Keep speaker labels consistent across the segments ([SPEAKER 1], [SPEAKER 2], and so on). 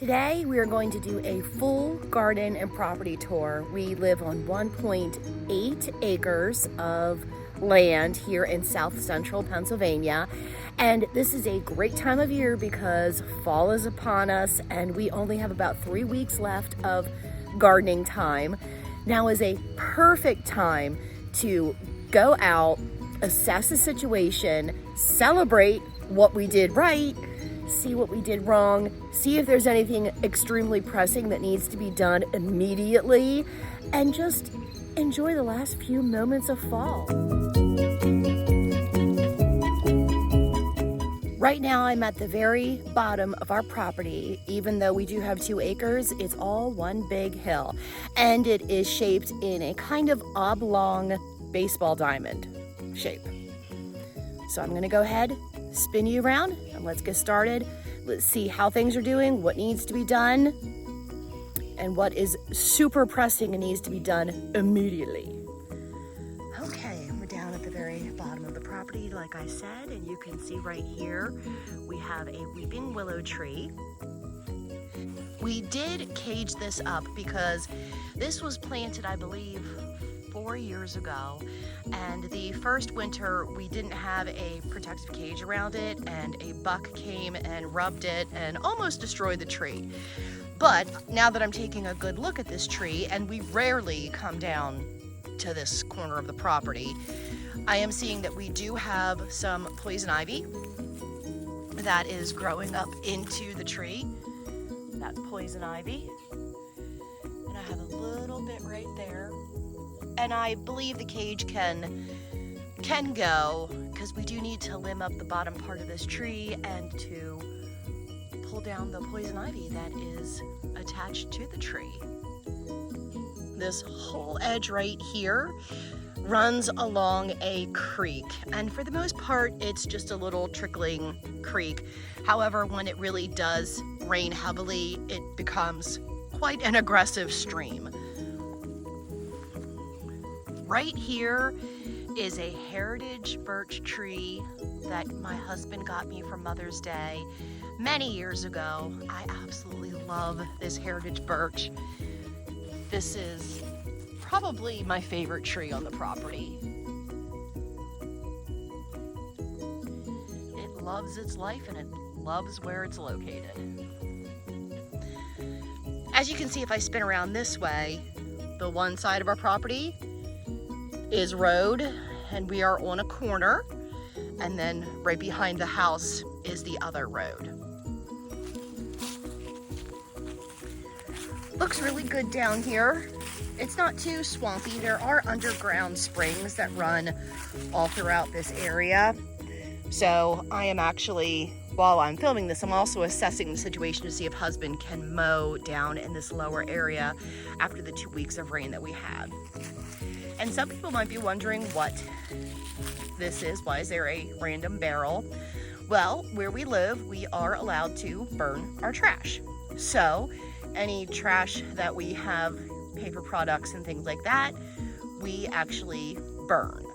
[SPEAKER 1] Today we are going to do a full garden and property tour. We live on 1.8 acres of land here in south central Pennsylvania, and this is a great time of year because fall is upon us and we only have about 3 weeks left of gardening time. Now is a perfect time to go out, assess the situation, celebrate what we did right, see what we did wrong, see if there's anything extremely pressing that needs to be done immediately, and just enjoy the last few moments of fall. Right now I'm at the very bottom of our property. Even though we do have 2 acres, it's all one big hill, and it is shaped in a kind of oblong baseball diamond shape. So I'm gonna go ahead, spin you around, and let's get started. Let's see how things are doing, what needs to be done, and what is super pressing and needs to be done immediately. Okay, we're down at the very bottom of the property, like I said, and you can see right here, we have a weeping willow tree. We did cage this up because this was planted, I believe, 4 years ago, and the first winter we didn't have a protective cage around it, and a buck came and rubbed it and almost destroyed the tree. But now that I'm taking a good look at this tree, and we rarely come down to this corner of the property, I am seeing that we do have some poison ivy that is growing up into the tree. That's poison ivy, and I have a little bit right there. And I believe the cage can go, because we do need to limb up the bottom part of this tree and to pull down the poison ivy that is attached to the tree. This whole edge right here runs along a creek, and for the most part it's just a little trickling creek. However, when it really does rain heavily, it becomes quite an aggressive stream. Right here is a heritage birch tree that my husband got me for Mother's Day many years ago. I absolutely love this heritage birch. This is probably my favorite tree on the property. It loves its life and it loves where it's located. As you can see, if I spin around this way, the one side of our property is road, and we are on a corner, and then right behind the house is the other road. Looks really good down here. It's not too swampy. There are underground springs that run all throughout this area. So I am actually, while I'm filming this, I'm also assessing the situation to see if husband can mow down in this lower area after the 2 weeks of rain that we had. And some people might be wondering what this is. Why is there a random barrel? Well, where we live, we are allowed to burn our trash. So any trash that we have, paper products and things like that, we actually burn.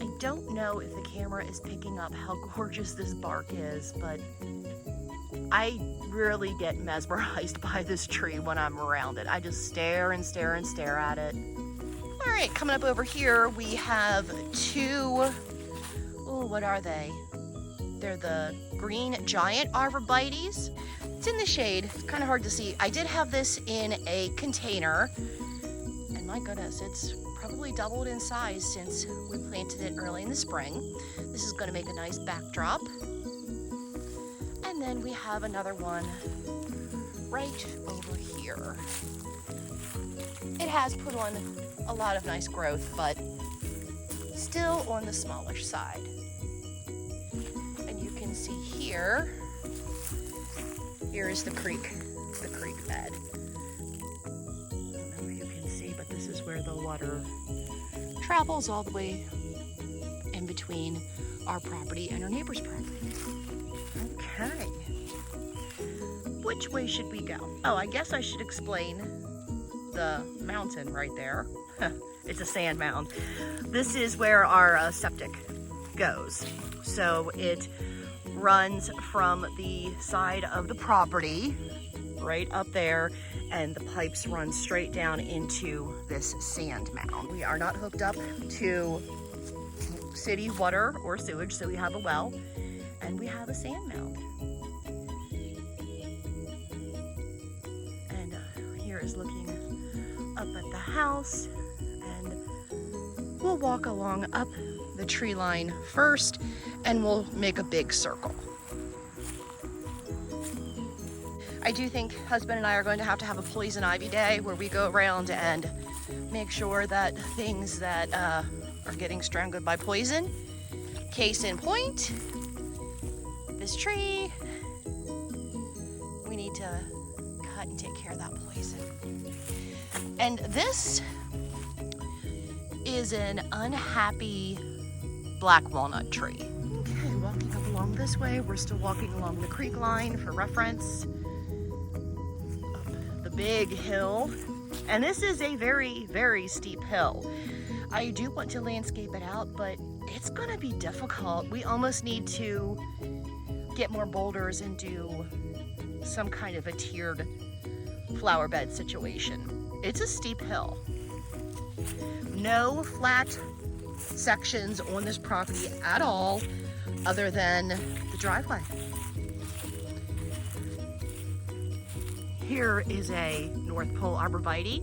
[SPEAKER 1] I don't know if the camera is picking up how gorgeous this bark is, but I really get mesmerized by this tree when I'm around it. I just stare and stare and stare at it. All right, coming up over here, we have 2, what are they? They're the green giant arborvitaes. It's in the shade, it's kind of hard to see. I did have this in a container, and my goodness, it's probably doubled in size since we planted it early in the spring. This is gonna make a nice backdrop. And then we have another one right over here. It has put on a lot of nice growth, but still on the smallish side. And you can see here is the creek bed. I don't know if you can see, but this is where the water travels all the way in between our property and our neighbor's property. Okay. Which way should we go? Oh, I guess I should explain the mountain right there. It's a sand mound. This is where our septic goes. So it runs from the side of the property right up there, and the pipes run straight down into this sand mound. We are not hooked up to city water or sewage, so we have a well and we have a sand mound. And here is looking up at the house, and we'll walk along up the tree line first and we'll make a big circle. I do think husband and I are going to have a poison ivy day where we go around and make sure that things that are getting strangled by poison, case in point, this tree, we need to cut and take care of that poison. And this is an unhappy black walnut tree. Okay, walking up along this way, we're still walking along the creek line for reference. Big hill, and this is a very, very steep hill. I do want to landscape it out, but it's gonna be difficult. We almost need to get more boulders and do some kind of a tiered flower bed situation. It's a steep hill. No flat sections on this property at all, other than the driveway. Here is a North Pole arborvitae.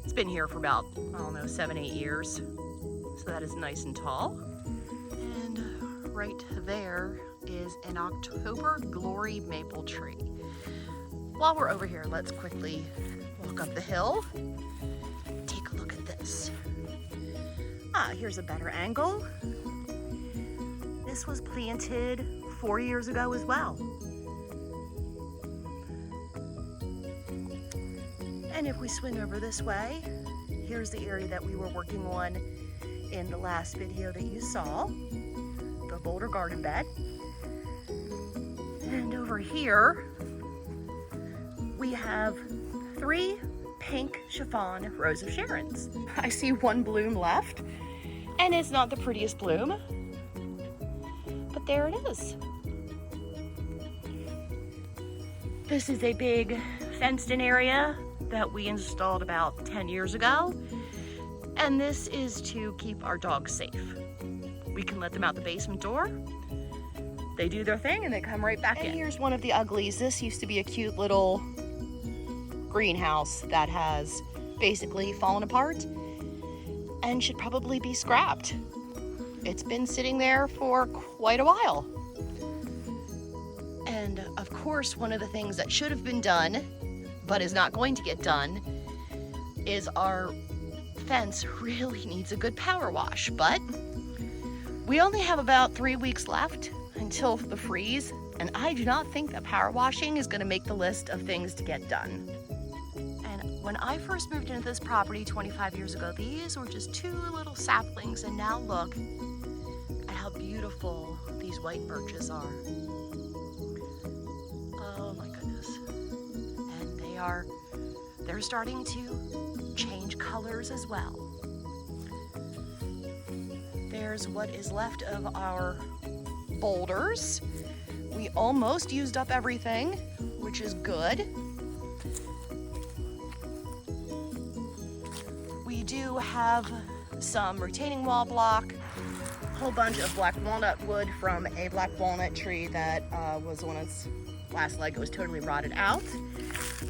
[SPEAKER 1] It's been here for about, I don't know, 7-8 years. So that is nice and tall. And right there is an October glory maple tree. While we're over here, let's quickly walk up the hill. Take a look at this. Here's a better angle. This was planted 4 years ago as well. And if we swing over this way, here's the area that we were working on in the last video that you saw, the boulder garden bed. And over here, we have 3 pink chiffon Rose of Sharons. I see 1 bloom left, and it's not the prettiest bloom, but there it is. This is a big fenced-in area that we installed about 10 years ago, and this is to keep our dogs safe. We can let them out the basement door, they do their thing, and they come right back in. And here's one of the uglies. This used to be a cute little greenhouse that has basically fallen apart and should probably be scrapped. It's been sitting there for quite a while. And of course, one of the things that should have been done but is not going to get done is our fence really needs a good power wash. But we only have about 3 weeks left until the freeze, and I do not think that power washing is going to make the list of things to get done. And when I first moved into this property 25 years ago, these were just 2 little saplings, and now look at how beautiful these white birches are. Oh my goodness. And they're starting to change colors as well. There's what is left of our boulders. We almost used up everything, which is good. We do have some retaining wall block, a whole bunch of black walnut wood from a black walnut tree that was on its last leg. It was totally rotted out.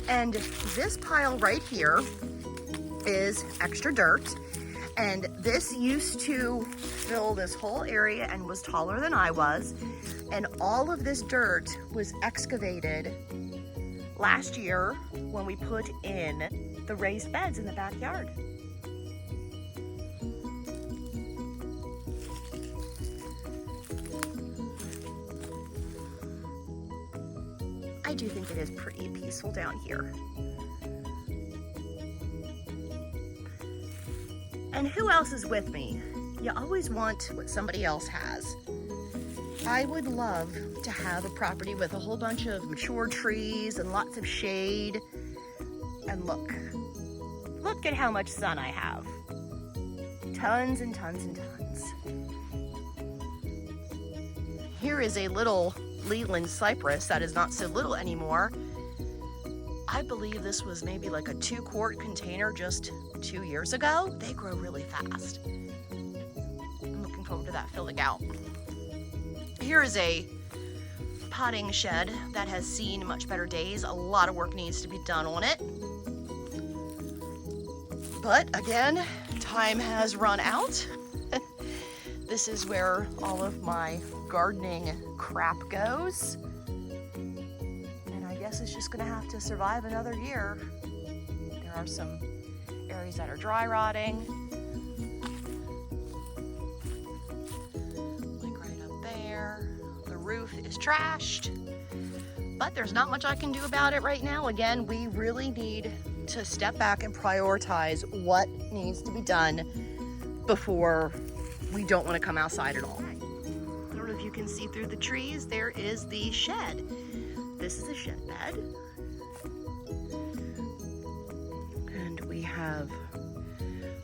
[SPEAKER 1] And this pile right here is extra dirt. And this used to fill this whole area and was taller than I was. And all of this dirt was excavated last year when we put in the raised beds in the backyard. I do think it is pretty peaceful down here. And who else is with me? You always want what somebody else has. I would love to have a property with a whole bunch of mature trees and lots of shade. And look at how much sun I have. Tons and tons and tons. Here is a little Leland cypress that is not so little anymore. I believe this was maybe like a 2-quart container just 2 years ago. They grow really fast. I'm looking forward to that filling out. Here is a potting shed that has seen much better days. A lot of work needs to be done on it. But again, time has run out. This is where all of my gardening crap goes. And I guess it's just gonna have to survive another year. There are some areas that are dry rotting. Like right up there. The roof is trashed. But there's not much I can do about it right now. Again, we really need to step back and prioritize what needs to be done before we don't want to come outside at all. I don't know if you can see through the trees. There is the shed. This is a shed bed. And we have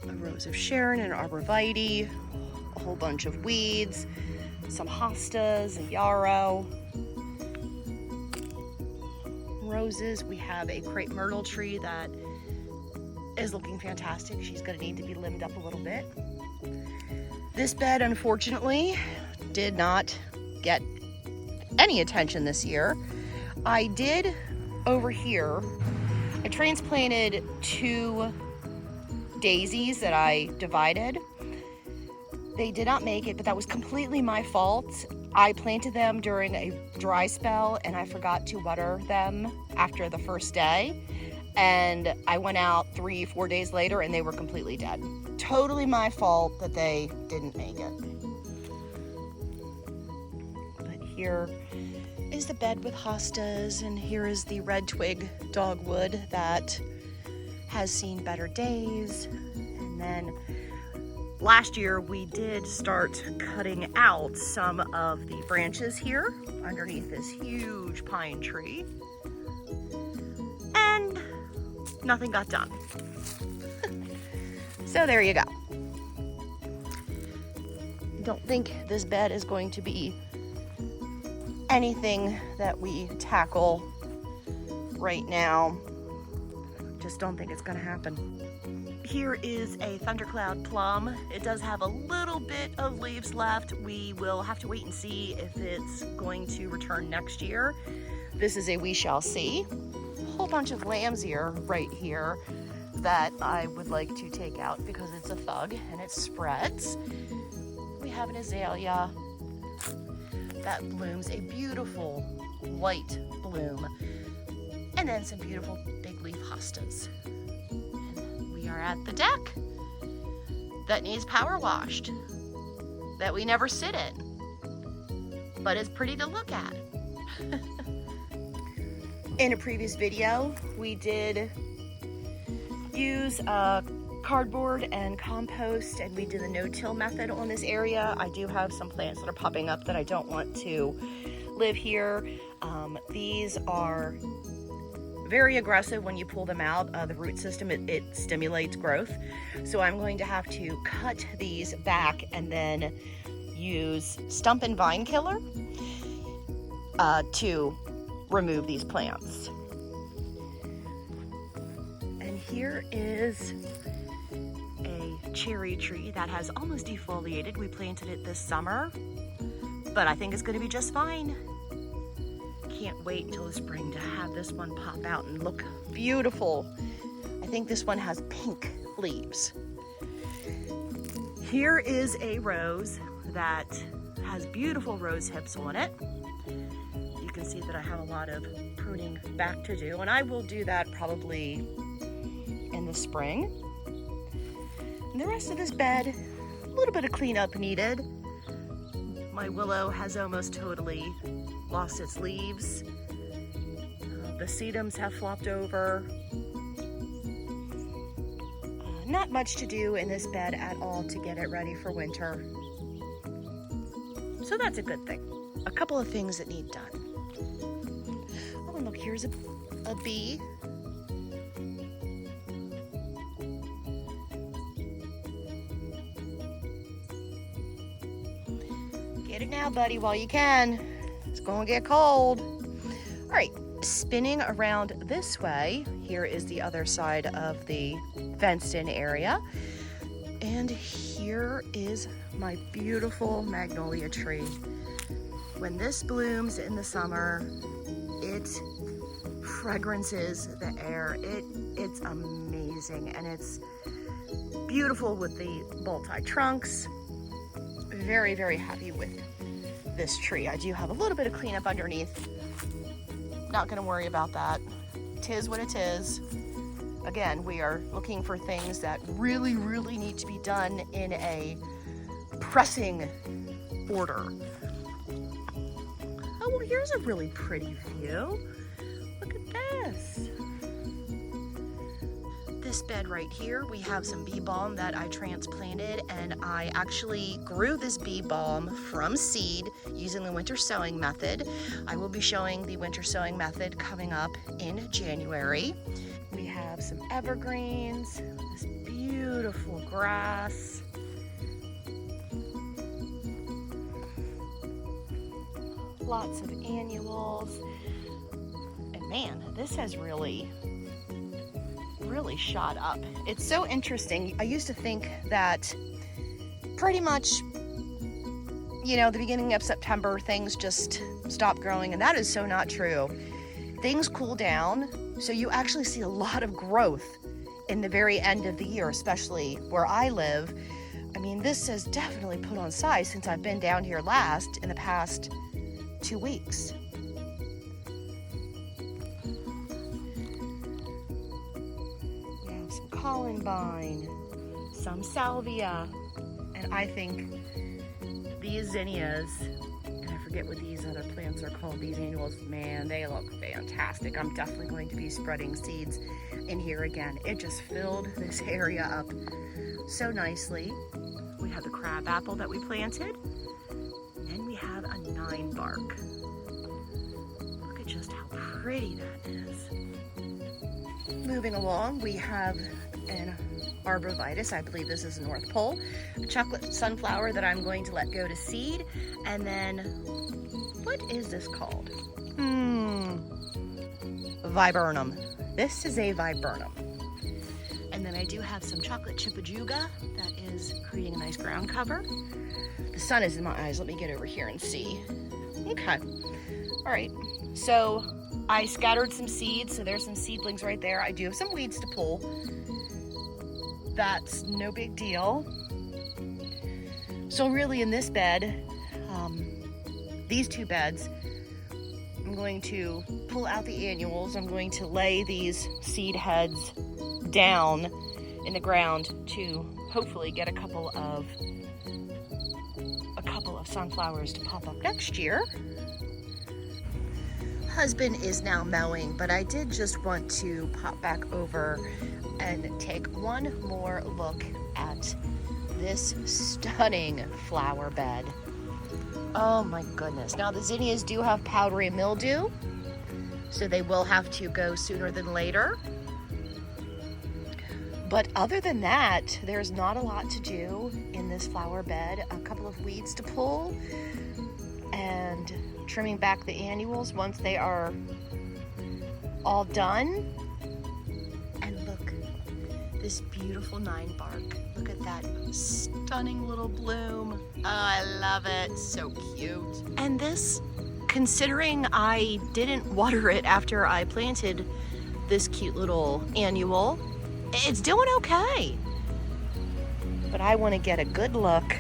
[SPEAKER 1] a rose of Sharon and arborvitae, a whole bunch of weeds, some hostas and yarrow. Roses. We have a crepe myrtle tree that is looking fantastic. She's going to need to be limbed up a little bit. This bed, unfortunately, did not get any attention this year. I did over here, I transplanted 2 daisies that I divided. They did not make it, but that was completely my fault. I planted them during a dry spell and I forgot to water them after the first day. And I went out 3-4 days later and they were completely dead. Totally my fault that they didn't make it. But here is the bed with hostas, and here is the red twig dogwood that has seen better days. And then last year we did start cutting out some of the branches here underneath this huge pine tree. And nothing got done. So there you go. Don't think this bed is going to be anything that we tackle right now. Just don't think it's gonna happen. Here is a thundercloud plum. It does have a little bit of leaves left. We will have to wait and see if it's going to return next year. This is a we shall see. A whole bunch of lamb's ear right here that I would like to take out because it's a thug and it spreads. We have an azalea that blooms a beautiful white bloom, and then some beautiful big leaf hostas. And we are at the deck that needs power washed, that we never sit in, but it's pretty to look at. In a previous video, we did use cardboard and compost, and we did the no-till method on this area. I do have some plants that are popping up that I don't want to live here. These are very aggressive when you pull them out. The root system, it stimulates growth. So I'm going to have to cut these back and then use stump and vine killer to remove these plants. And here is a cherry tree that has almost defoliated. We planted it this summer, but I think it's going to be just fine. Can't wait until the spring to have this one pop out and look beautiful. I think this one has pink leaves. Here is a rose that has beautiful rose hips on it. You can see that I have a lot of pruning back to do, and I will do that probably in the spring. And the rest of this bed, a little bit of cleanup needed. My willow has almost totally lost its leaves. The sedums have flopped over. Not much to do in this bed at all to get it ready for winter. So that's a good thing. A couple of things that need done. Oh, and look, here's a bee. Get it now. now, buddy, while you can. It's gonna get cold. All right, spinning around this way, here is the other side of the fenced-in area. And here is my beautiful magnolia tree. When this blooms in the summer, it fragrances the air. It's amazing, and it's beautiful with the multi-trunks. Very, very happy with this tree. I do have a little bit of cleanup underneath. Not gonna worry about that. 'Tis what it is. Again, we are looking for things that really, really need to be done in a pressing order. Oh, well, here's a really pretty view. Look at this. This bed right here, we have some bee balm that I transplanted, and I actually grew this bee balm from seed using the winter sowing method. I will be showing the winter sowing method coming up in January. We have some evergreens, this beautiful grass. Lots of annuals. And man, this has really shot up. It's so interesting. I used to think that pretty much, you know, the beginning of September, things just stop growing, and that is so not true. Things cool down, so you actually see a lot of growth in the very end of the year, especially where I live. I mean, this has definitely put on size since I've been down here last in the past 2 weeks. We have some columbine, some salvia, and I think these zinnias, and I forget what these other plants are called, these annuals, man, they look fantastic. I'm definitely going to be spreading seeds in here again. It just filled this area up so nicely. We have the crab apple that we planted, and we have a 9 bark. Look at just how pretty that is. Moving along, we have an arborvitae, I believe this is a North Pole, a chocolate sunflower that I'm going to let go to seed, and then, what is this called? Viburnum. This is a viburnum. And then I do have some chocolate chipajuga that is creating a nice ground cover. The sun is in my eyes. Let me get over here and see. Okay. All right. So I scattered some seeds. So there's some seedlings right there. I do have some weeds to pull. That's no big deal. So really in this bed, these 2 beds, I'm going to pull out the annuals. I'm going to lay these seed heads down in the ground to hopefully get a couple of sunflowers to pop up next year. Husband is now mowing, but I did just want to pop back over and take one more look at this stunning flower bed. Oh my goodness. Now the zinnias do have powdery mildew, so they will have to go sooner than later. But other than that, there's not a lot to do in this flower bed. A couple of weeds to pull and trimming back the annuals once they are all done. And look, this beautiful 9 bark. Look at that stunning little bloom. Oh, I love it. So cute. And this, considering I didn't water it after I planted this cute little annual, it's doing okay. But I want to get a good look.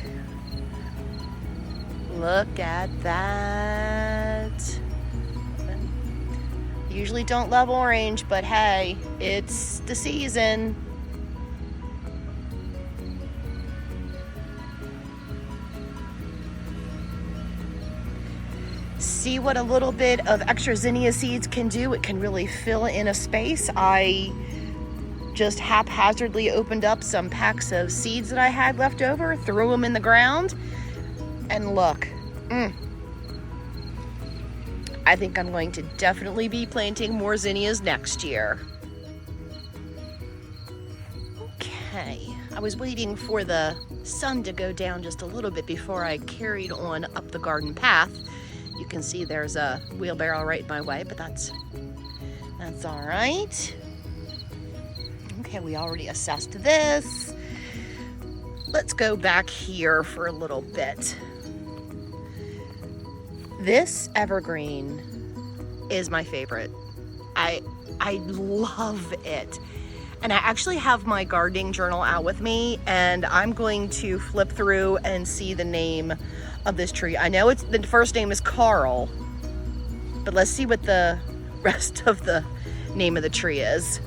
[SPEAKER 1] Look at that. Usually don't love orange, but hey, it's the season. See what a little bit of extra zinnia seeds can do? It can really fill in a space. I just haphazardly opened up some packs of seeds that I had left over, threw them in the ground, and look. I think I'm going to definitely be planting more zinnias next year. Okay, I was waiting for the sun to go down just a little bit before I carried on up the garden path. You can see there's a wheelbarrow right in my way, but that's all right. Okay, we already assessed this. Let's go back here for a little bit. This evergreen is my favorite. I love it. And I actually have my gardening journal out with me, and I'm going to flip through and see the name of this tree. I know the first name is Carl, but let's see what the rest of the name of the tree is.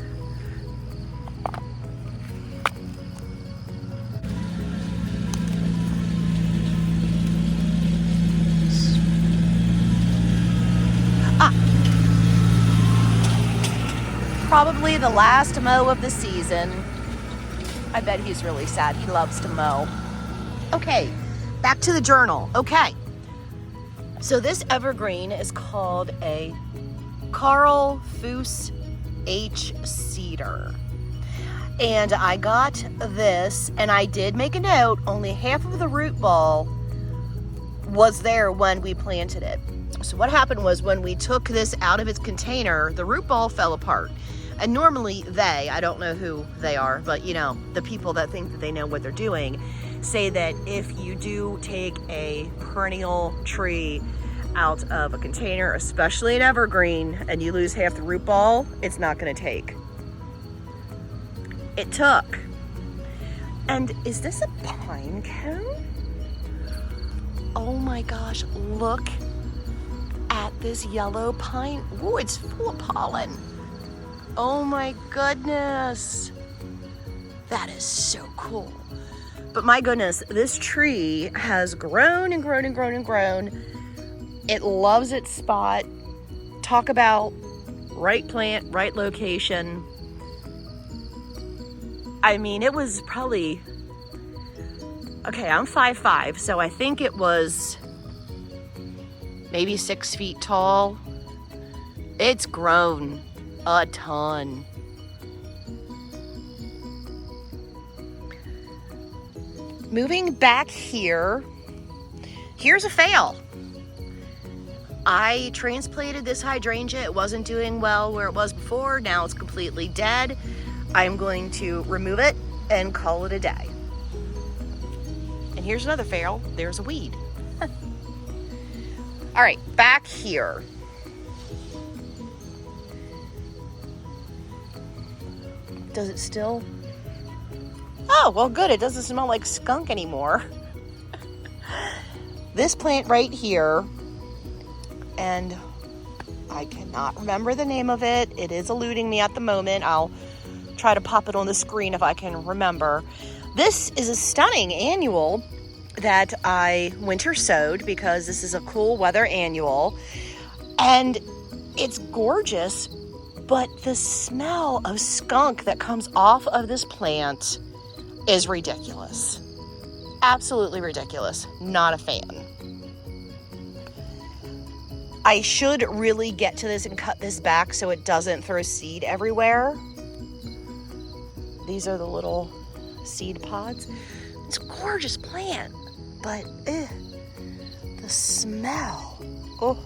[SPEAKER 1] Probably the last mow of the season. I bet he's really sad. He loves to mow. Okay, back to the journal. Okay, so this evergreen is called a Carl Foos H. Cedar. And I got this, and I did make a note, only half of the root ball was there when we planted it. So what happened was when we took this out of its container, the root ball fell apart. And normally I don't know who they are, but you know, the people that think that they know what they're doing, say that if you do take a perennial tree out of a container, especially an evergreen, and you lose half the root ball, it's not gonna take. It took. And is this a pine cone? Oh my gosh, look at this yellow pine. Ooh, it's full of pollen. Oh my goodness. That is so cool. But my goodness, this tree has grown and grown and grown and grown. It loves its spot. Talk about right plant, right location. I mean, it was probably, okay, I'm 5'5", so I think it was maybe 6 feet tall. It's grown a ton. Moving back here, here's a fail. I transplanted this hydrangea. It wasn't doing well where it was before. Now it's completely dead. I'm going to remove it and call it a day. And here's another fail. There's a weed. All right, back here. Does it still? Oh, well, good. It doesn't smell like skunk anymore. This plant right here, and I cannot remember the name of it. It is eluding me at the moment. I'll try to pop it on the screen if I can remember. This is a stunning annual that I winter sowed because this is a cool weather annual, and it's gorgeous. But the smell of skunk that comes off of this plant is ridiculous. Absolutely ridiculous. Not a fan. I should really get to this and cut this back so it doesn't throw seed everywhere. These are the little seed pods. It's a gorgeous plant, but the smell. Oh.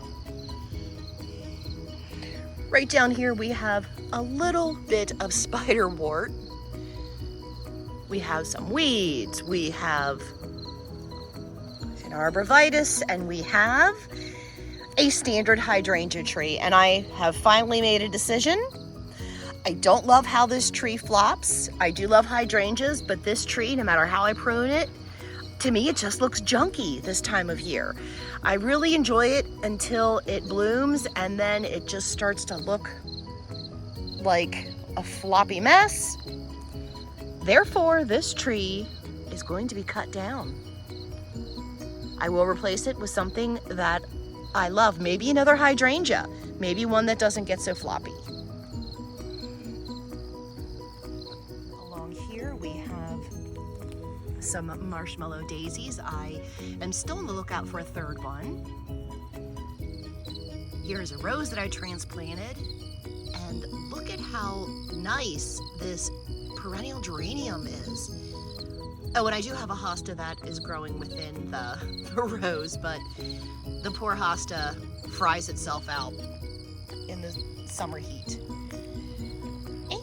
[SPEAKER 1] Right down here we have a little bit of spiderwort. We have some weeds. We have an arborvitae, and we have a standard hydrangea tree. And I have finally made a decision. I don't love how this tree flops. I do love hydrangeas, but this tree, no matter how I prune it, to me it just looks junky this time of year. I really enjoy it until it blooms, and then it just starts to look like a floppy mess. Therefore, this tree is going to be cut down. I will replace it with something that I love. Maybe another hydrangea. Maybe one that doesn't get so floppy. Along here we have some marshmallow daisies. I am still on the lookout for a third one. Here's a rose that I transplanted. And look at how nice this perennial geranium is. Oh, and I do have a hosta that is growing within the rows, but the poor hosta fries itself out in the summer heat.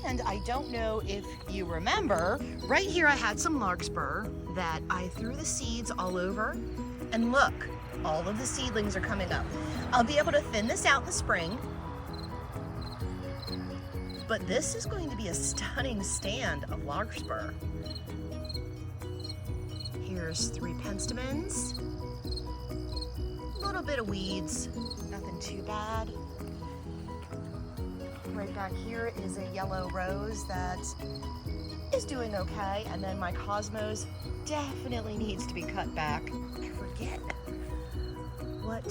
[SPEAKER 1] And I don't know if you remember, right here I had some larkspur that I threw the seeds all over. And look, all of the seedlings are coming up. I'll be able to thin this out in the spring. But this is going to be a stunning stand of larkspur. Here's 3 penstemons. A little bit of weeds, nothing too bad. Right back here is a yellow rose that is doing okay. And then my cosmos definitely needs to be cut back. I forget what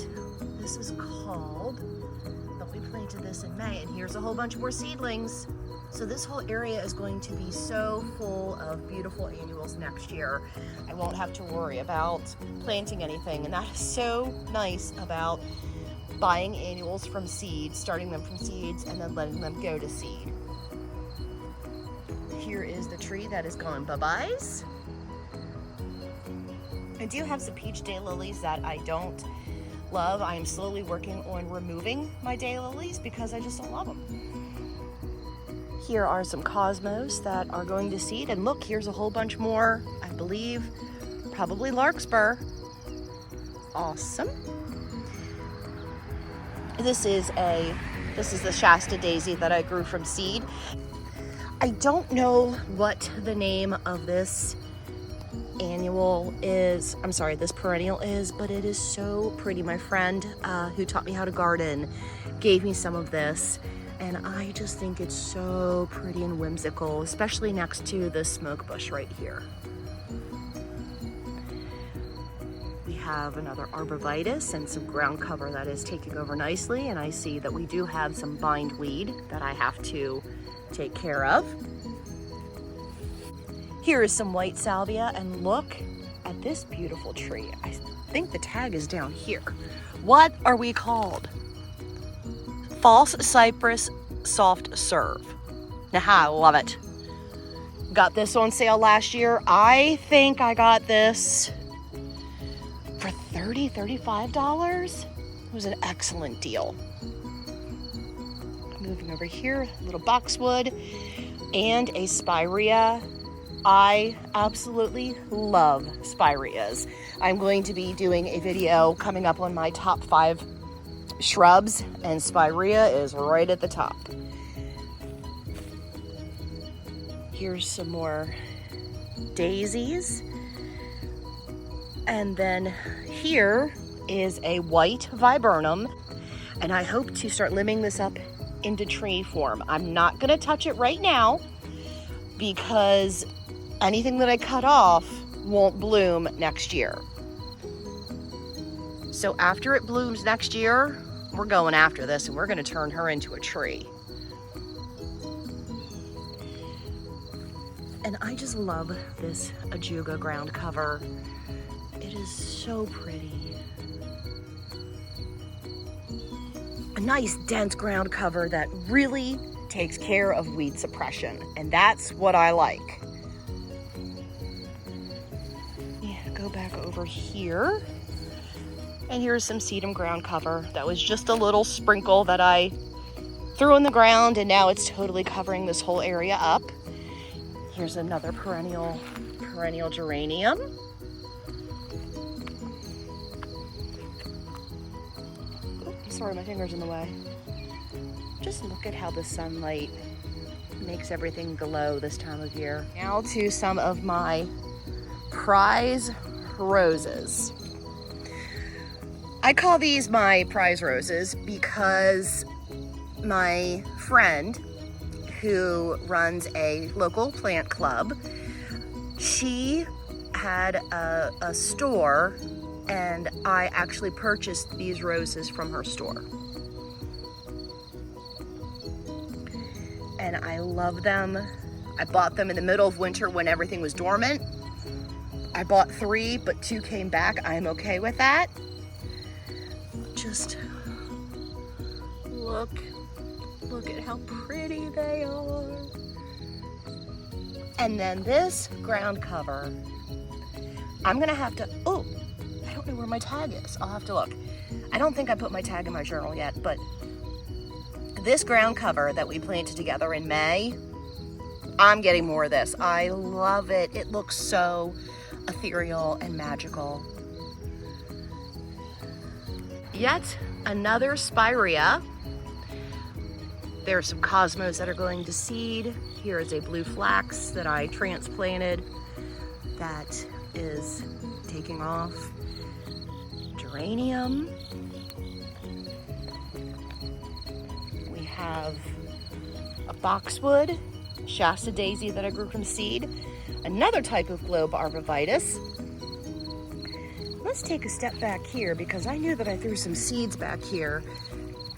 [SPEAKER 1] this is called, but we planted this in May, and here's a whole bunch more seedlings. So this whole area is going to be so full of beautiful annuals next year. I won't have to worry about planting anything, and that is so nice about buying annuals from seeds, starting them from seeds, and then letting them go to seed. Here is the tree that is gone bye-byes. I do have some peach daylilies that I don't love. I am slowly working on removing my daylilies because I just don't love them. Here are some cosmos that are going to seed, and look, here's a whole bunch more, I believe, probably larkspur. Awesome. This is the Shasta daisy that I grew from seed. I don't know what the name of this annual is, this perennial is, but it is so pretty. My friend who taught me how to garden gave me some of this, and I just think it's so pretty and whimsical, especially next to the smoke bush right here. We have another arborvitae and some ground cover that is taking over nicely, and I see that we do have some bindweed that I have to take care of. Here is some white salvia, and look at this beautiful tree. I think the tag is down here. What are we called? False cypress soft serve. Now, I love it. Got this on sale last year. I think I got this for $30, $35. It was an excellent deal. Moving over here, a little boxwood and a spirea. I absolutely love spireas. I'm going to be doing a video coming up on my top 5 shrubs, and spirea is right at the top. Here's some more daisies. And then here is a white viburnum, and I hope to start limbing this up into tree form. I'm not gonna touch it right now because anything that I cut off won't bloom next year. So after it blooms next year, we're going after this and we're gonna turn her into a tree. And I just love this ajuga ground cover. It is so pretty. A nice dense ground cover that really takes care of weed suppression, and that's what I like. Yeah, go back over here. And here's some sedum ground cover that was just a little sprinkle that I threw in the ground, and now it's totally covering this whole area up. Here's another perennial geranium. Oh, sorry, my finger's in the way. Just look at how the sunlight makes everything glow this time of year. Now to some of my prize roses. I call these my prize roses because my friend who runs a local plant club, she had a store, and I actually purchased these roses from her store. And I love them. I bought them in the middle of winter when everything was dormant. I bought 3, but 2 came back. I'm okay with that. Just look at how pretty they are. And then this ground cover I'm gonna have to, oh, I don't know where my tag is. I'll have to look. I don't think I put my tag in my journal yet, but this ground cover that we planted together in May, I'm getting more of this. I love it. It looks so ethereal and magical. Yet another spirea. There's some cosmos that are going to seed. Here is a blue flax that I transplanted that is taking off. Geranium. We have a boxwood, Shasta daisy that I grew from seed, another type of globe arborvitae. Let's take a step back here because I knew that I threw some seeds back here.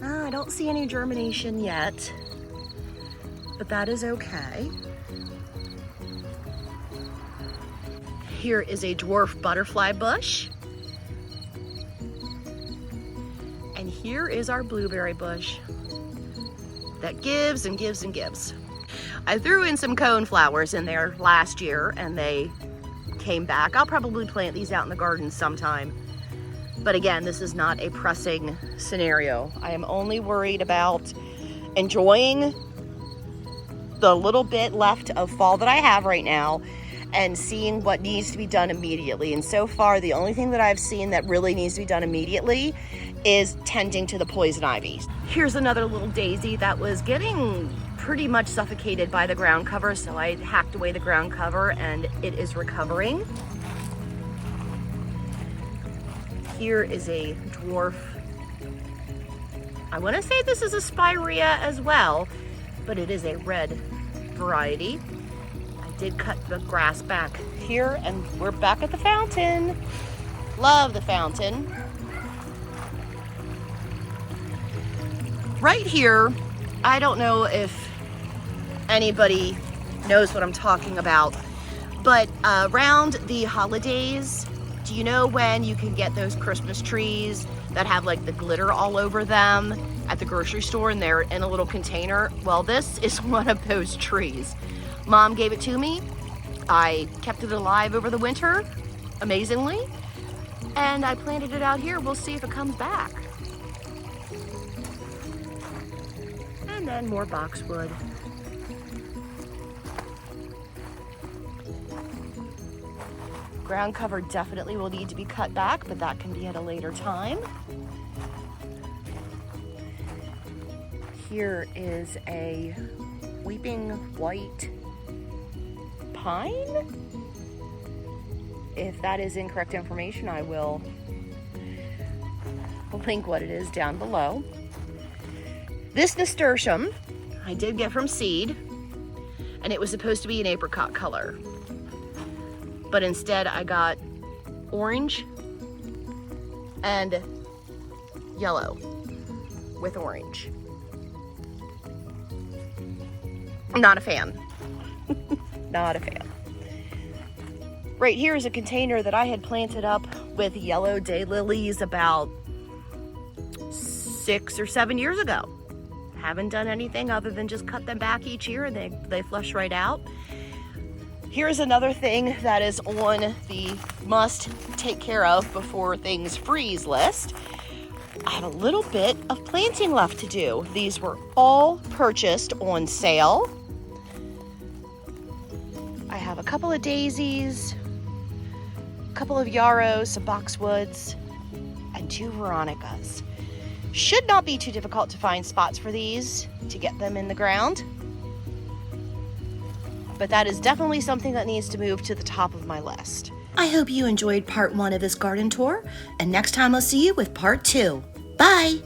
[SPEAKER 1] I don't see any germination yet, but that is okay. Here is a dwarf butterfly bush. And here is our blueberry bush that gives and gives and gives. I threw in some cone flowers in there last year and they came back. I'll probably plant these out in the garden sometime. But again, this is not a pressing scenario. I am only worried about enjoying the little bit left of fall that I have right now and seeing what needs to be done immediately. And so far, the only thing that I've seen that really needs to be done immediately is tending to the poison ivy. Here's another little daisy that was getting pretty much suffocated by the ground cover, so I hacked away the ground cover and it is recovering. Here is a dwarf, I want to say this is a spirea as well, but it is a red variety. I did cut the grass back here and we're back at the fountain. Love the fountain. Right here, I don't know if anybody knows what I'm talking about, but around the holidays, do you know when you can get those Christmas trees that have like the glitter all over them at the grocery store and they're in a little container? Well, this is one of those trees. Mom gave it to me. I kept it alive over the winter, amazingly, and I planted it out here. We'll see if it comes back. And then more boxwood. Ground cover definitely will need to be cut back, but that can be at a later time. Here is a weeping white pine. If that is incorrect information, I will link what it is down below. This nasturtium I did get from seed, and it was supposed to be an apricot color. But instead I got orange and yellow with orange. Not a fan. Not a fan. Right here is a container that I had planted up with yellow daylilies about 6 or 7 years ago. Haven't done anything other than just cut them back each year and they flush right out. Here's another thing that is on the must take care of before things freeze list. I have a little bit of planting left to do. These were all purchased on sale. I have a couple of daisies, a couple of yarrows, some boxwoods, and 2 veronicas. Should not be too difficult to find spots for these to get them in the ground. But that is definitely something that needs to move to the top of my list. I hope you enjoyed part 1 of this garden tour, and next time I'll see you with part 2. Bye!